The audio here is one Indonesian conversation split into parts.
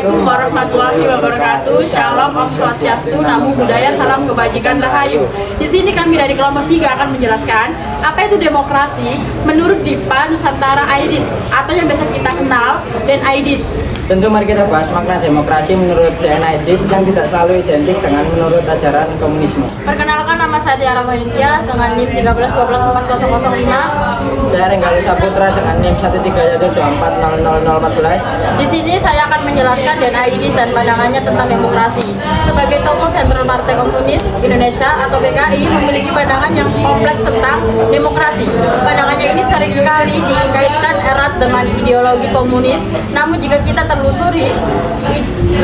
Assalamualaikum warahmatullahi wabarakatuh. Shalom, Om Swastiastu, Namo Buddhaya, Salam Kebajikan Rahayu. Di sini kami dari kelompok 3 akan menjelaskan apa itu demokrasi menurut DIPA Nusantara Aidit atau yang biasa kita kenal dan Aidit. Tentu mari kita bahas makna demokrasi menurut DNA Aidit yang tidak selalu identik dengan menurut ajaran komunisme. Perkenalkan, nama saya Tiara Mahintias dengan NIM 13124005. Saya Renggali Saputra dengan NIM 1312400014. Di sini saya akan menjelaskan DNA Aidit dan pandangannya tentang demokrasi. Sebagai tokoh sentral Partai Komunis Indonesia atau PKI memiliki pandangan yang kompleks tentang demokrasi. Pandangannya ini seringkali dikaitkan erat dengan ideologi komunis. Namun jika kita telusuri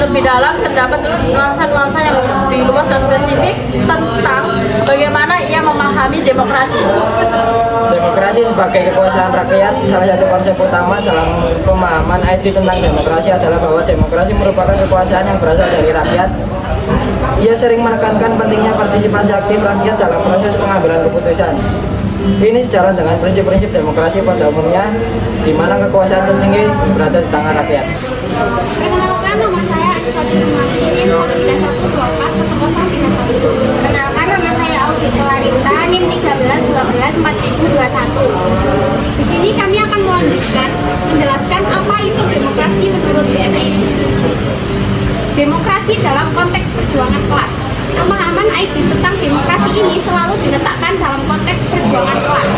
lebih dalam, terdapat nuansa-nuansa yang lebih luas dan spesifik tentang bagaimana ia memahami demokrasi. Demokrasi sebagai kekuasaan rakyat, salah satu konsep utama dalam pemahaman Aidit tentang demokrasi adalah bahwa demokrasi merupakan kekuasaan yang berasal dari rakyat. Ia sering menekankan pentingnya partisipasi aktif rakyat dalam proses pengambilan keputusan. Ini sejalan dengan prinsip-prinsip demokrasi pada umumnya, di mana kekuasaan tertinggi berada di tangan rakyat. Perkenalkan, nama saya Aniswati Rumati, NIM 13124001. Perkenalkan, nama saya Audi Kelarita, NIM 13124021. Di sini kami akan menjelaskan apa itu demokrasi menurut DNA. Demokrasi dalam konteks perjuangan kelas. Pemahaman Aidit tentang demokrasi ini selalu diletakkan dalam konteks perjuangan kelas.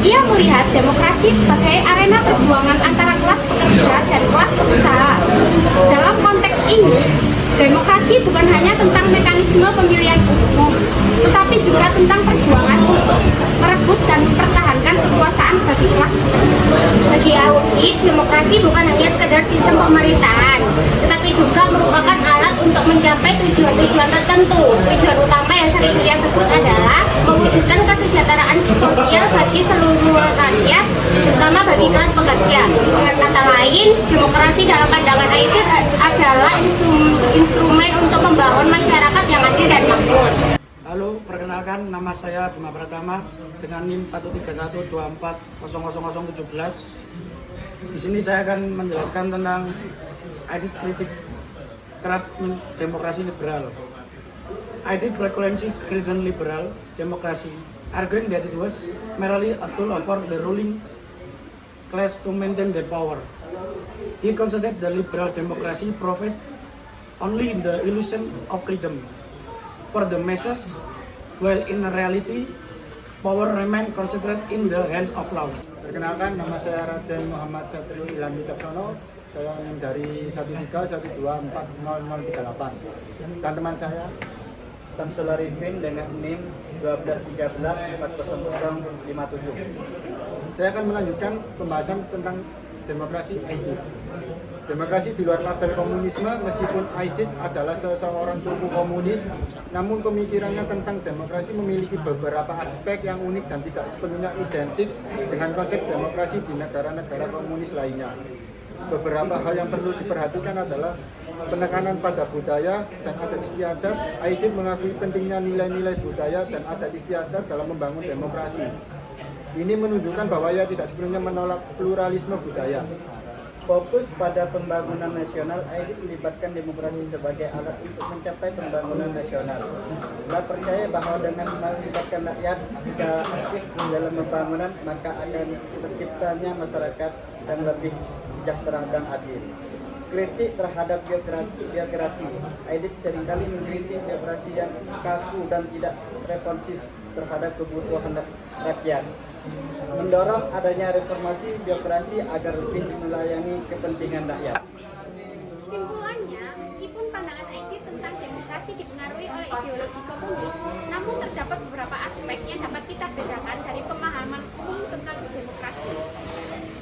Ia melihat demokrasi sebagai arena perjuangan antara kelas pekerja dan kelas pengusaha. Dalam konteks ini, demokrasi bukan hanya tentang mekanisme pemilihan umum, tetapi juga tentang perjuangan untuk merebut dan mempertahankan kekuasaan bagi kelas pekerja. Bagi Audit, demokrasi bukan hanya sekedar sistem pemerintahan, tetapi juga merupakan alat untuk mencapai tujuan-tujuan tertentu. Tujuan utama yang sering dia sebut adalah mewujudkan kesejahteraan sosial bagi seluruh rakyat, terutama bagi kelas pekerja. Dengan kata lain, demokrasi dalam pandangan Aidit adalah instrumen untuk membangun masyarakat yang adil dan makmur. Halo, perkenalkan, nama saya Bima Pratama dengan NIM 1312400017. Di sini saya akan menjelaskan tentang Aidit kritik terhadap demokrasi liberal. Aidit frequency criticism liberal democracy, arguing that it was merely a tool for the ruling class to maintain their power. He considered the liberal democracy profit only in the illusion of freedom for the masses, while in reality, power remain concentrated in the hands of law. Perkenalkan, nama saya Raden Muhammad Satrio Ilham Wicaksono. Saya NIM dari 1312400038. Dan teman saya Samsul Arifin dengan NIM 12134057. Saya akan melanjutkan pembahasan tentang demokrasi Aidit. Demokrasi di luar label komunisme, meskipun Aidit adalah seseorang tokoh komunis, namun pemikirannya tentang demokrasi memiliki beberapa aspek yang unik dan tidak sepenuhnya identik dengan konsep demokrasi di negara-negara komunis lainnya. Beberapa hal yang perlu diperhatikan adalah penekanan pada budaya dan adat istiadat. Aidit mengakui pentingnya nilai-nilai budaya dan adat istiadat dalam membangun demokrasi. Ini menunjukkan bahwa ia tidak sepenuhnya menolak pluralisme budaya. Fokus pada pembangunan nasional, Aidit melibatkan demokrasi sebagai alat untuk mencapai pembangunan nasional. Ia percaya bahwa dengan melibatkan rakyat secara aktif dalam pembangunan, maka akan terciptanya masyarakat yang lebih sejahtera dan adil. Kritik terhadap birokrasi. Aidit seringkali mengkritik birokrasi yang kaku dan tidak responsif terhadap kebutuhan rakyat. Mendorong adanya reformasi birokrasi agar lebih melayani kepentingan rakyat. Kesimpulannya, meskipun pandangan Aidit tentang demokrasi dipengaruhi oleh ideologi komunis, namun terdapat beberapa aspek yang dapat kita bedakan dari pemahaman umum tentang demokrasi.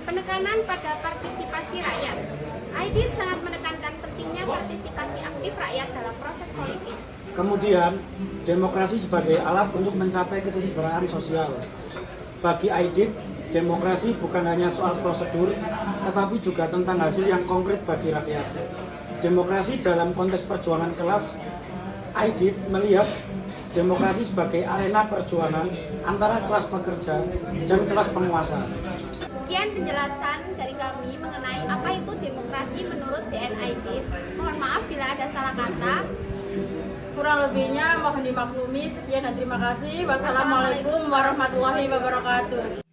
Penekanan pada partisipasi rakyat. Aidit sangat menekankan pentingnya partisipasi aktif rakyat dalam proses politik. Kemudian, demokrasi sebagai alat untuk mencapai kesejahteraan sosial. Bagi Aidit, demokrasi bukan hanya soal prosedur, tetapi juga tentang hasil yang konkret bagi rakyat. Demokrasi dalam konteks perjuangan kelas, Aidit melihat demokrasi sebagai arena perjuangan antara kelas pekerja dan kelas penguasa. Sekian penjelasan dari kami mengenai apa itu demokrasi menurut DNID. Mohon maaf bila ada salah kata. Kurang lebihnya mohon dimaklumi. Sekian dan terima kasih. Wassalamualaikum warahmatullahi wabarakatuh.